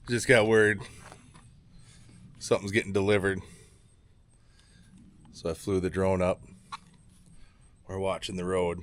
Just got word something's getting delivered. So I flew the drone up. We're watching the road.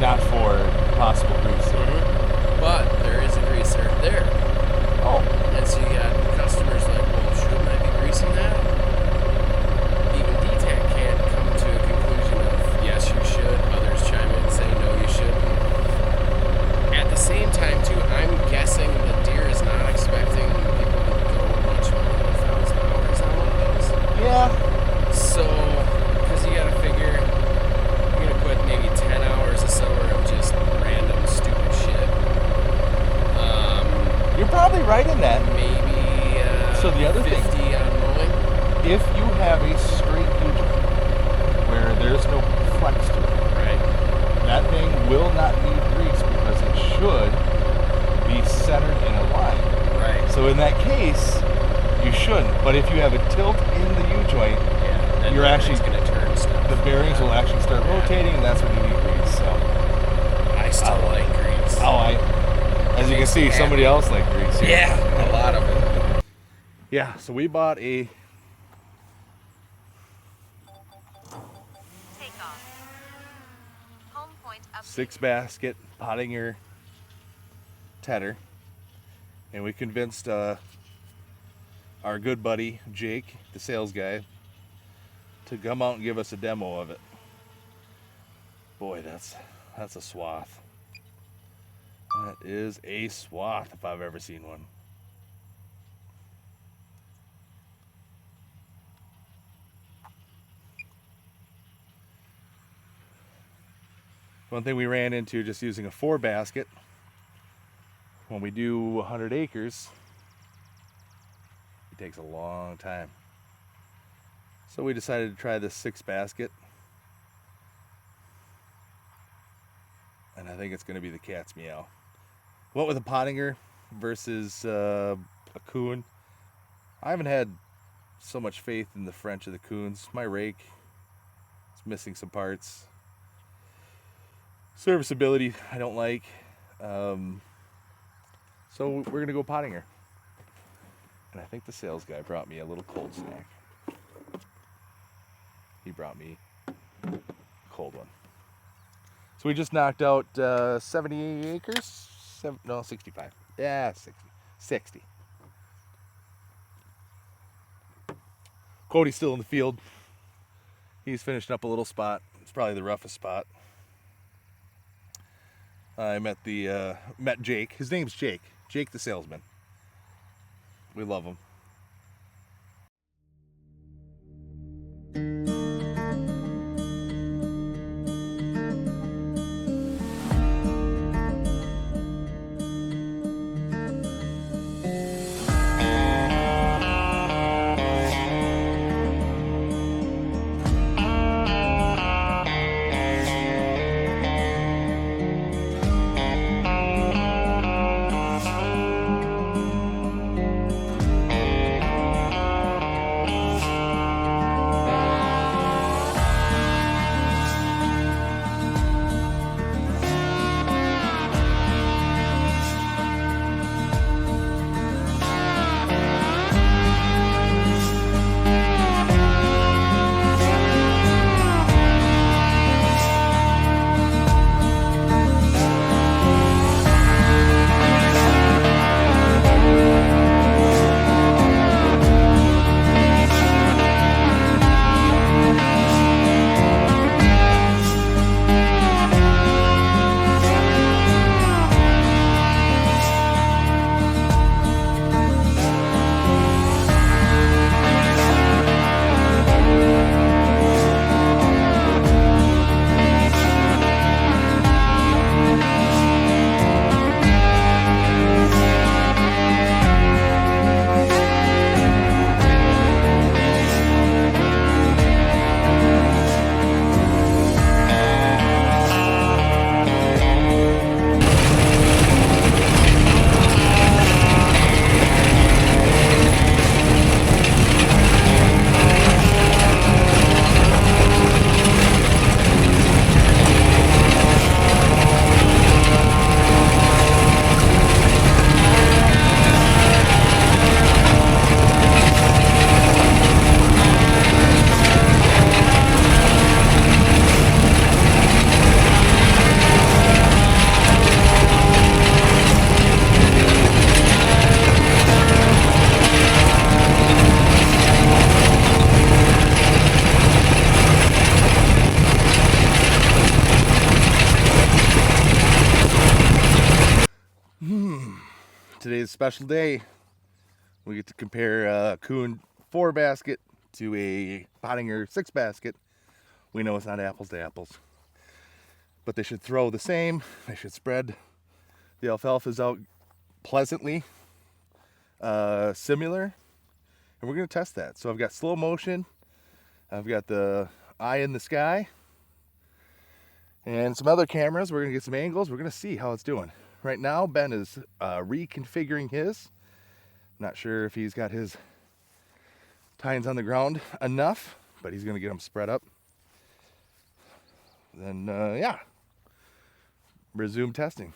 Not for possible grease. But there is a greaser there. Oh. And so you got customers like, well, shouldn't I be greasing that? Even DTAC can't come to a conclusion of, yes, you should. Others chime in and say, no, you shouldn't. At the same time, too, I'm guessing the deer is not expecting people to go much more than 1,000 hours on one of those. Yeah. So, because you got to figure, you're going to put maybe 10 hours a summer of just random stupid shit. You're probably right in that. Maybe So the other 50 thing, on mowing. if you have a straight U-joint where there's no flex to it, Right. that thing will not need grease because it should be centered in a line. Right. So in that case, you shouldn't. But if you have a tilt in the U-joint, Yeah. Then you're actually going to turn stuff. the bearings will actually start rotating, and that's when you need grease. So, I still like grease. as you can see, somebody else liked grease here. Yeah, a lot of it. Yeah, so we bought a Take off. Home point up. 6-basket Pottinger tedder, and we convinced our good buddy Jake, the sales guy, to come out and give us a demo of it. Boy, that's a swath. That is a swath if I've ever seen one. One thing we ran into just using a 4-basket, when we do 100 acres, it takes a long time. So we decided to try this 6-basket. And I think it's going to be the cat's meow. What with a Pottinger versus a Kuhn, I haven't had so much faith in the French of the Kuhns. My rake is missing some parts. Serviceability I don't like. So we're going to go Pottinger. And I think the sales guy brought me a little cold snack. He brought me a cold one. So we just knocked out 70 acres? 65. Yeah, 60. Cody's still in the field. He's finishing up a little spot. It's probably the roughest spot. I met Jake. His name's Jake. Jake the salesman. We love him. special day. We get to compare a Kuhn 4 basket to a Pottinger 6 basket. We know it's not apples to apples, but they should throw the same. They should spread the alfalfas out pleasantly similar, and we're going to test that. So I've got slow motion, I've got the eye in the sky, and some other cameras. We're going to get some angles. We're going to see how it's doing. Right now, Ben is reconfiguring his. Not sure if he's got his tines on the ground enough, but he's going to get them spread up. Then, yeah, resume testing.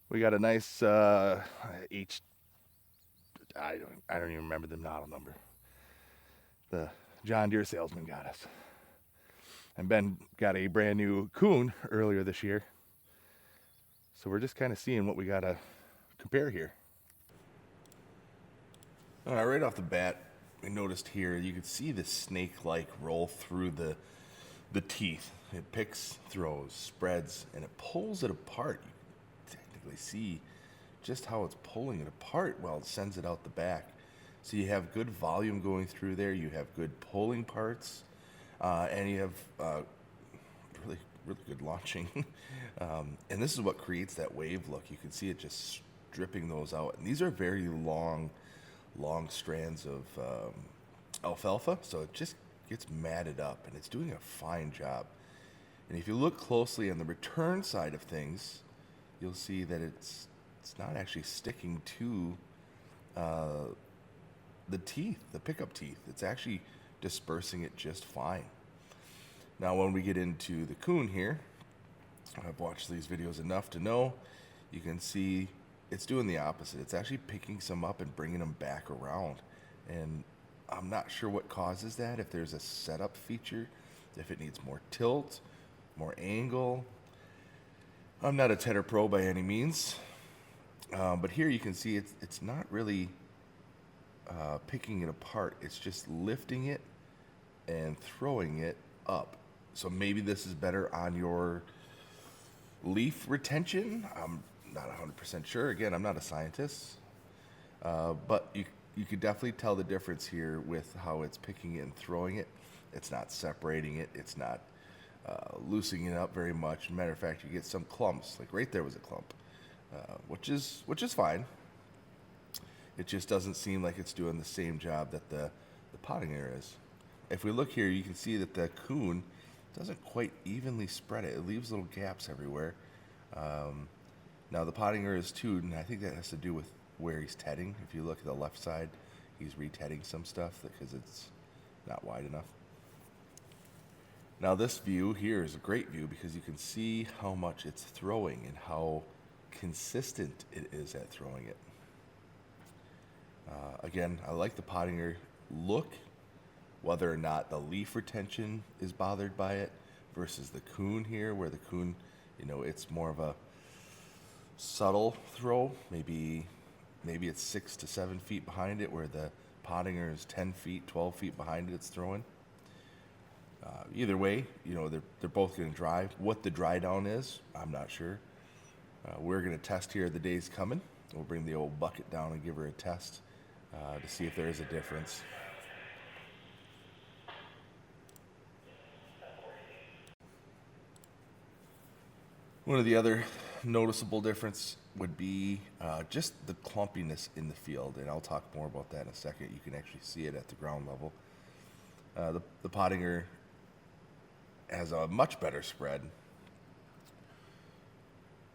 We got a nice I don't even remember the model number. The John Deere salesman got us. And Ben got a brand new Kuhn earlier this year. So we're just kind of seeing what we got to compare here. All right, right off the bat, we noticed here, you can see the snake-like roll through the teeth. It picks, throws, spreads, and it pulls it apart. You can technically see just how it's pulling it apart while it sends it out the back. So you have good volume going through there, you have good pulling parts, and you have really good launching. And this is what creates that wave look. You can see it just stripping those out. And these are very long strands of alfalfa, so it just gets matted up, and it's doing a fine job. And if you look closely on the return side of things, you'll see that it's not actually sticking to the teeth, the pickup teeth. It's actually dispersing it just fine. Now, when we get into the Kuhn here, I've watched these videos enough to know, you can see it's doing the opposite. It's actually picking some up and bringing them back around. And I'm not sure what causes that, if there's a setup feature, if it needs more tilt, more angle. I'm not a tedder pro by any means, but here you can see it's not really picking it apart. It's just lifting it and throwing it up. So maybe this is better on your leaf retention. I'm not 100% sure. Again, I'm not a scientist, but you could definitely tell the difference here with how it's picking it and throwing it. It's not separating it. It's not loosening it up very much. Matter of fact, you get some clumps. Like right there was a clump, which is fine. It just doesn't seem like it's doing the same job that the Pottinger is. If we look here, you can see that the Kuhn doesn't quite evenly spread it. It leaves little gaps everywhere. Now the Pottinger is too, and I think that has to do with where he's tedding. If you look at the left side, he's retedding some stuff because it's not wide enough. Now this view here is a great view because you can see how much it's throwing and how consistent it is at throwing it. Again, I like the Pottinger look, whether or not the leaf retention is bothered by it versus the Kuhn here, where the Kuhn, it's more of a subtle throw. Maybe it's 6 to 7 feet behind it, where the Pottinger is 10 feet, 12 feet behind it, it's throwing. Either way, they're both going to dry. What the dry down is, I'm not sure. We're going to test here the days coming. We'll bring the old bucket down and give her a test to see if there is a difference. One of the other noticeable difference would be just the clumpiness in the field, and I'll talk more about that in a second. You can actually see it at the ground level. The Pottinger has a much better spread,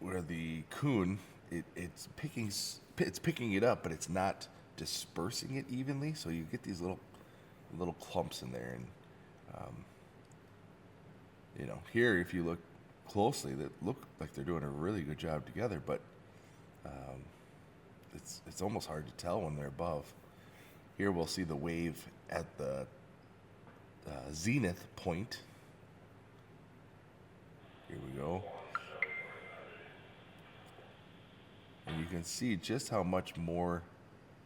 where the Kuhn, it's picking it up, but it's not dispersing it evenly, so you get these little clumps in there. And here, if you look closely, that look like they're doing a really good job together, but it's almost hard to tell when they're above. Here we'll see the wave at the zenith point. Here we go. And you can see just how much more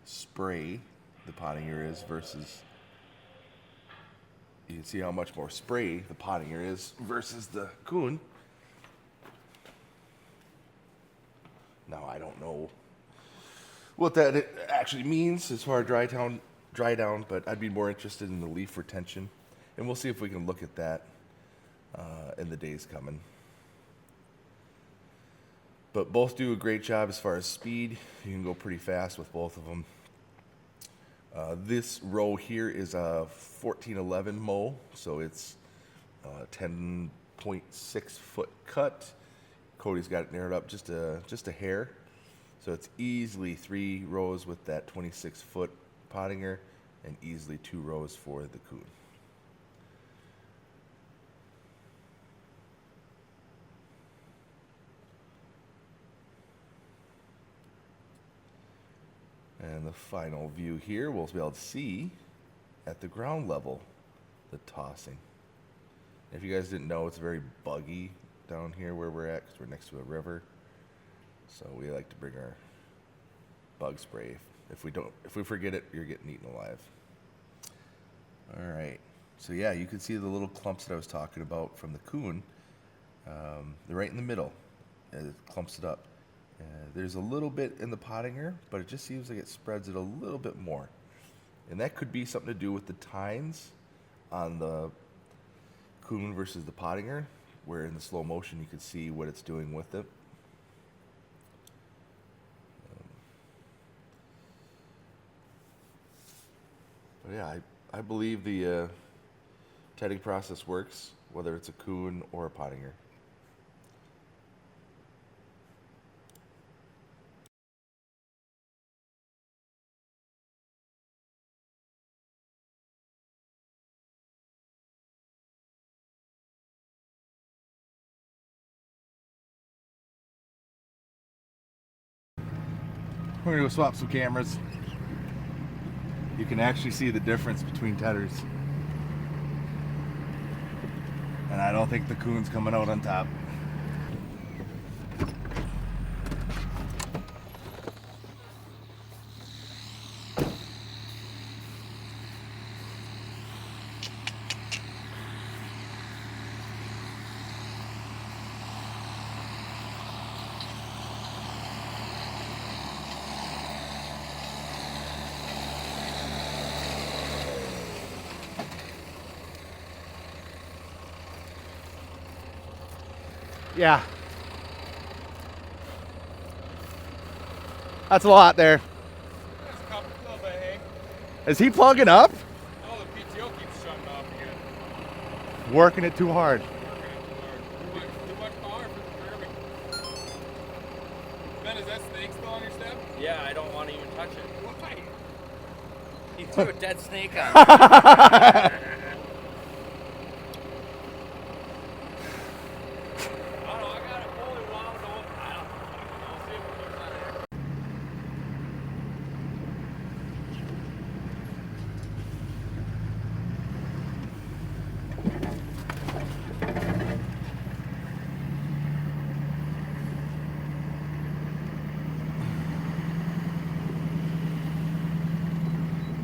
spray the Pottinger is versus, you can see how much more spray the Pottinger is versus the Kuhn. Now, I don't know what that actually means as far as dry down, but I'd be more interested in the leaf retention, and we'll see if we can look at that in the days coming. But both do a great job as far as speed. You can go pretty fast with both of them. This row here is a 1411 mow, so it's 10.6 foot cut. Cody's got it narrowed up just a hair. So it's easily 3 rows with that 26 foot Pottinger and easily 2 rows for the Kuhn. And the final view here, we'll be able to see at the ground level the tossing. If you guys didn't know, it's very buggy down here where we're at because we're next to a river. So we like to bring our bug spray. If we forget it, you're getting eaten alive. All right. So yeah, you can see the little clumps that I was talking about from the Kuhn. They're right in the middle. It clumps it up. There's a little bit in the Pottinger, but it just seems like it spreads it a little bit more. And that could be something to do with the tines on the Kuhn versus the Pottinger, where in the slow motion you can see what it's doing with it. But yeah, I believe the tedding process works, whether it's a Kuhn or a Pottinger. We're gonna go swap some cameras. You can actually see the difference between tedders. And I don't think the Kuhn's coming out on top. Yeah. That's a lot there. Is he plugging up? Oh, the PTO keeps shutting off again. Working it too hard. Too much power for the Kirby. Ben, is that snake still on your step? Yeah, I don't want to even touch it. Why? He threw a dead snake on me. I don't know, I got it fully wound up. I'll see if it keeps on there.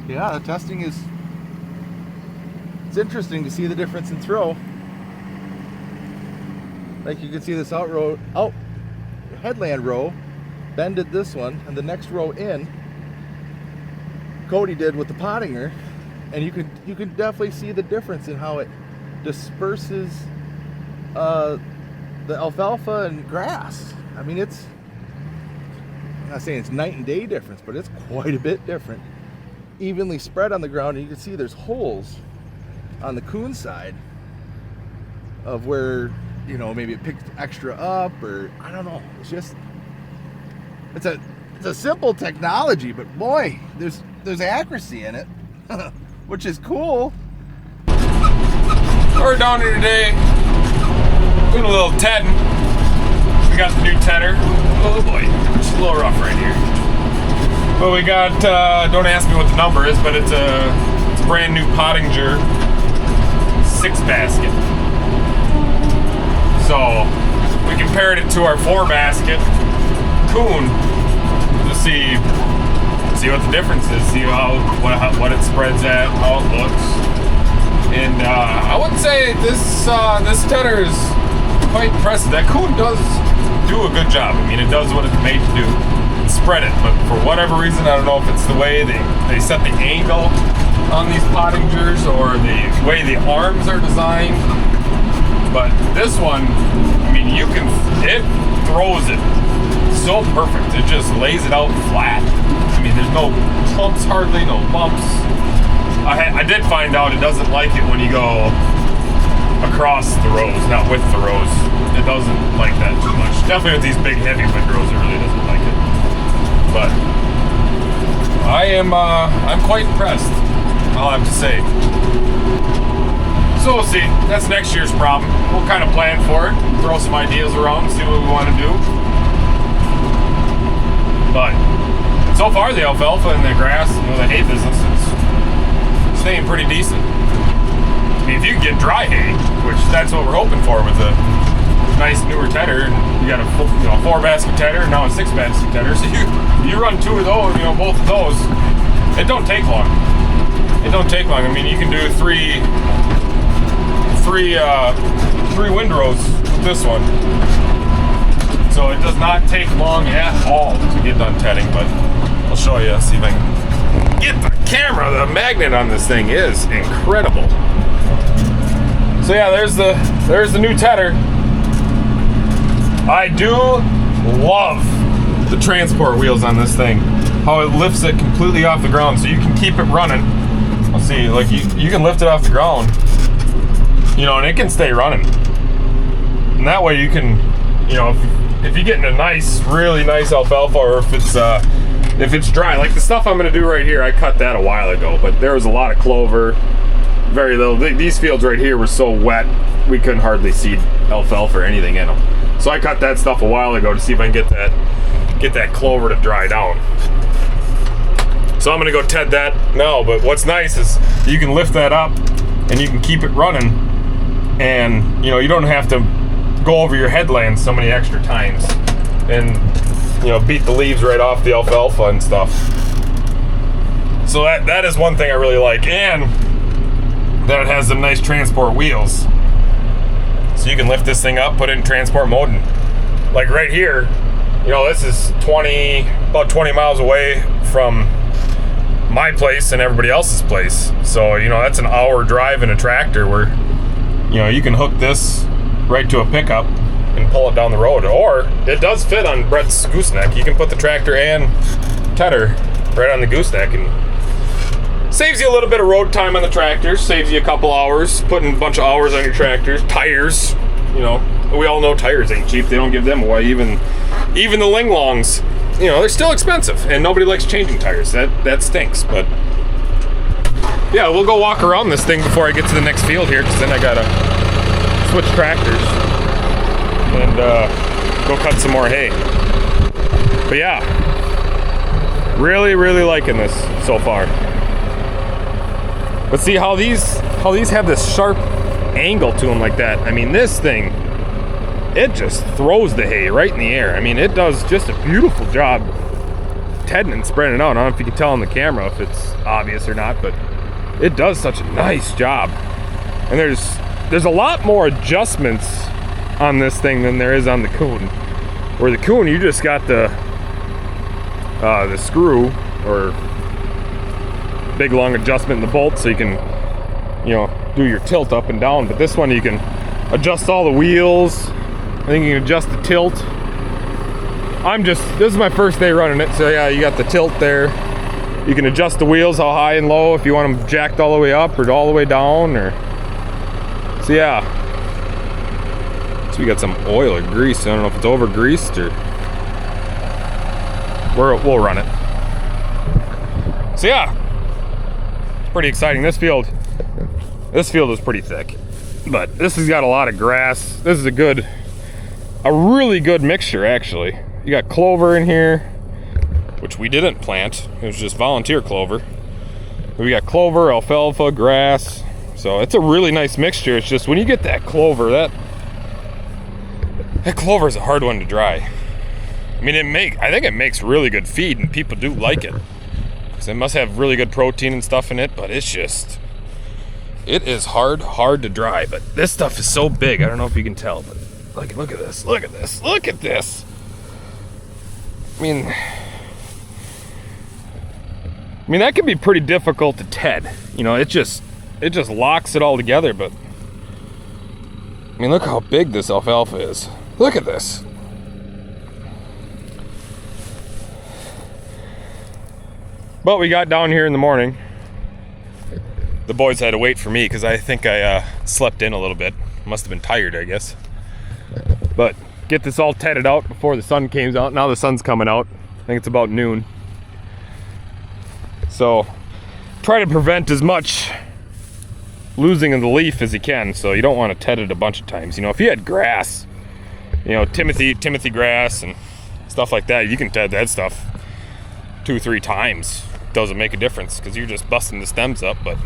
Yeah, the testing is, it's interesting to see the difference in throw. Like you can see this headland row, Ben did this one, and the next row in, Cody did with the Pottinger, and you can definitely see the difference in how it disperses the alfalfa and grass. I mean, I'm not saying it's night and day difference, but it's quite a bit different. Evenly spread on the ground, and you can see there's holes on the Kuhn side of where, you know, maybe it picked extra up, or I don't know. It's just, it's a simple technology, but boy, there's accuracy in it, which is cool. We're down here today doing a little tedding. We got the new tedder. Oh boy, it's a little rough right here. But we got, don't ask me what the number is, but it's a brand new Pottinger 6 basket. So we compared it to our 4 basket Kuhn to see what the difference is, see what it spreads at, how it looks. And I would say this tedder is quite impressive. That Kuhn does do a good job. I mean, it does what it's made to do. It's spread it, but for whatever reason, I don't know if it's the way they set the angle on these Pottingers or the way the arms are designed. But this one, I mean, it throws it so perfect. It just lays it out flat. I mean, there's no clumps hardly, no bumps. I did find out it doesn't like it when you go across the rows, not with the rows. It doesn't like that too much. Definitely with these big heavy windrows, it really doesn't like it. But I'm quite impressed, I'll have to say. So we'll see. That's next year's problem. We'll kind of plan for it, throw some ideas around, see what we want to do. But so far, the alfalfa and the grass, the hay business is staying pretty decent. I mean, if you can get dry hay, which that's what we're hoping for with a nice newer tedder, and you got a 4-basket tedder and now a 6-basket tedder, so you run 2 of those, both of those, it don't take long. It don't take long. I mean, you can do three windrows with this one. So it does not take long at all to get done tedding, but I'll show you, see if I can get the camera. The magnet on this thing is incredible. So yeah, there's the new tedder. I do love the transport wheels on this thing. How it lifts it completely off the ground so you can keep it running. I'll see, like you can lift it off the ground, and it can stay running. And that way you can, if you're getting a really nice alfalfa, or if it's dry, like the stuff I'm gonna do right here, I cut that a while ago, but there was a lot of clover, very little. These fields right here were so wet, we couldn't hardly seed alfalfa or anything in them. So I cut that stuff a while ago to see if I can get that clover to dry down. So I'm gonna go ted that now, but what's nice is you can lift that up and you can keep it running, and you don't have to go over your headlands so many extra times and beat the leaves right off the alfalfa and stuff. So that is one thing I really like, and that it has some nice transport wheels. So you can lift this thing up, put it in transport mode, and like right here, this is about 20 miles away from my place and everybody else's place. So, that's an hour drive in a tractor where, you can hook this right to a pickup and pull it down the road. Or it does fit on Brett's gooseneck. You can put the tractor and tedder right on the gooseneck, and saves you a little bit of road time on the tractor, saves you a couple hours, putting a bunch of hours on your tractors. Tires, we all know tires ain't cheap. They don't give them away. Even the Linglongs, they're still expensive, and nobody likes changing tires. That stinks. But yeah, we'll go walk around this thing before I get to the next field here, because then I gotta switch tractors and go cut some more hay. But yeah, really, really liking this so far. But see how these have this sharp angle to them like that. I mean, this thing, it just throws the hay right in the air. I mean, it does just a beautiful job tedding and spreading it out. I don't know if you can tell on the camera if it's obvious or not, but it does such a nice job. And there's a lot more adjustments on this thing than there is on the Kuhn. Where the Kuhn, you just got the screw or big long adjustment in the bolt, so you can do your tilt up and down. But this one, you can adjust all the wheels. I think you can adjust the tilt. This is my first day running it, so yeah, you got the tilt there. You can adjust the wheels, how high and low, if you want them jacked all the way up or all the way down, so yeah. So we got some oil or grease. I don't know if it's over greased or we'll run it. So yeah, it's pretty exciting. This field is pretty thick, but this has got a lot of grass. This is a really good mixture, actually. You got clover in here, which we didn't plant. It was just volunteer clover. We got clover, alfalfa, grass. So it's a really nice mixture. It's just when you get that clover, that clover is a hard one to dry. I mean, I think it makes really good feed, and people do like it, because it must have really good protein and stuff in it. But it is hard to dry. But this stuff is so big. I don't know if you can tell, but look at this. I mean, I mean, that can be pretty difficult to ted. You know, it just locks it all together, but I mean, look how big this alfalfa is. Look at this. But we got down here in the morning. The boys had to wait for me because I think I slept in a little bit. Must have been tired, I guess. But get this all tedded out before the sun came out. Now the sun's coming out. I think it's about noon. So try to prevent as much losing of the leaf as you can. So you don't want to ted it a bunch of times. You know, if you had grass, you know, Timothy grass and stuff like that, you can ted that stuff 2-3 times. Doesn't make a difference because you're just busting the stems up. But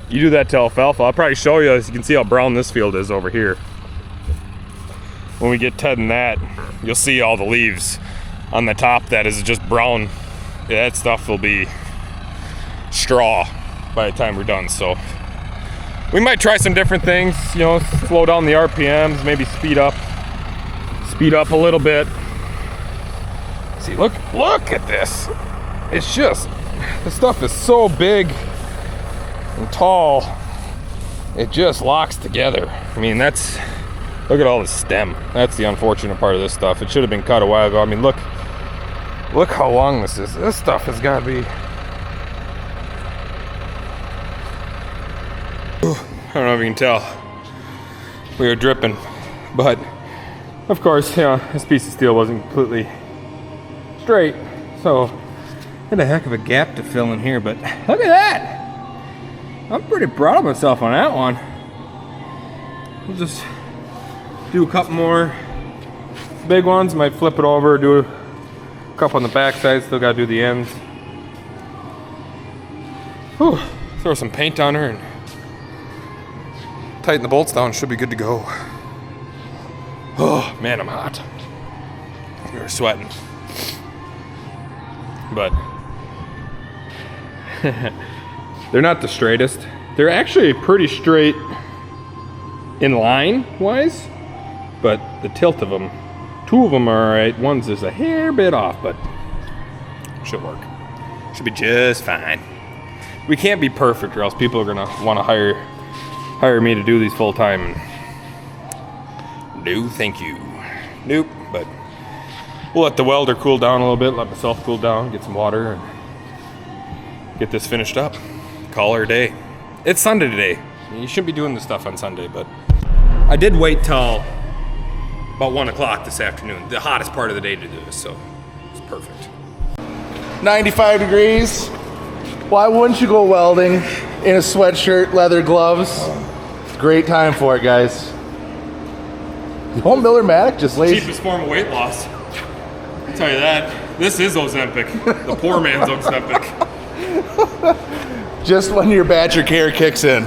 you do that to alfalfa. I'll probably show you, as you can see how brown this field is over here. When we get tedding that, you'll see all the leaves on the top that is just brown. Yeah, that stuff will be straw by the time we're done. So we might try some different things, you know, slow down the RPMs, maybe speed up a little bit. See, look at this. It's just, this stuff is so big and tall, it just locks together. I mean, look at all the stem. That's the unfortunate part of this stuff. It should have been cut a while ago. I mean, look how long this is. This stuff has got to be, I don't know if you can tell, we were dripping, but of course, you know, this piece of steel wasn't completely straight, so had a heck of a gap to fill in here. But look at that. I'm pretty proud of myself on that one. We'll just do a couple more big ones. Might flip it over, do a couple on the back side. Still got to do the ends. Whew. Throw some paint on her and tighten the bolts down. Should be good to go. Oh man, I'm hot. We're sweating. But they're not the straightest. They're actually pretty straight in line wise, but the tilt of them, 2 of them are alright, one's just a hair bit off, but should work. Should be just fine. We can't be perfect or else people are gonna want to hire me to do these full time. No, thank you. Nope, but we'll let the welder cool down a little bit, let myself cool down, get some water, and get this finished up. Call her a day. It's Sunday today. You shouldn't be doing this stuff on Sunday, but I did wait till about 1 o'clock this afternoon, the hottest part of the day to do this, so it's perfect. 95 degrees. Why wouldn't you go welding in a sweatshirt, leather gloves? Great time for it, guys. The whole Miller-Matic just lays. Cheapest form of weight loss. I'll tell you that. This is Ozempic. The poor man's Ozempic. Just when your badger care kicks in.